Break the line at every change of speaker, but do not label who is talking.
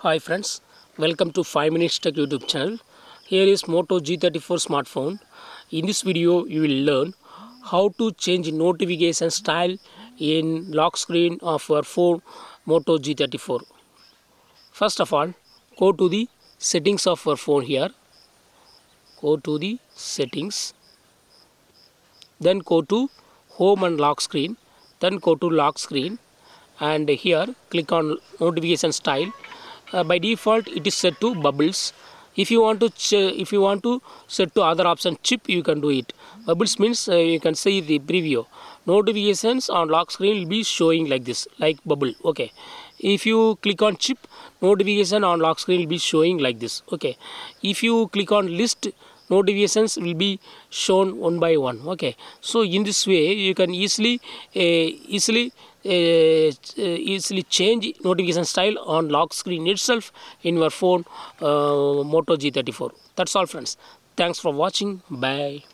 Hi friends, welcome to 5 Minutes Tech YouTube channel. Here is Moto G34 smartphone. In this video, you will learn how to change notification style in lock screen of your phone Moto G34. First of all, go to the settings of your phone here. Go to the settings. Then go to home and lock screen. Then go to lock screen. And here click on notification style. By default it is set to bubbles. If you want to set to other option chip, you can do it. Bubbles means you can see the preview. Notifications on lock screen will be showing like this, like bubble. Okay, if you click on chip, notification on lock screen will be showing like this. Okay, if you click on list, notifications will be shown one by one. Okay, so in this way you can easily change notification style on lock screen itself in your phone Moto G34. That's all friends. Thanks for watching. Bye.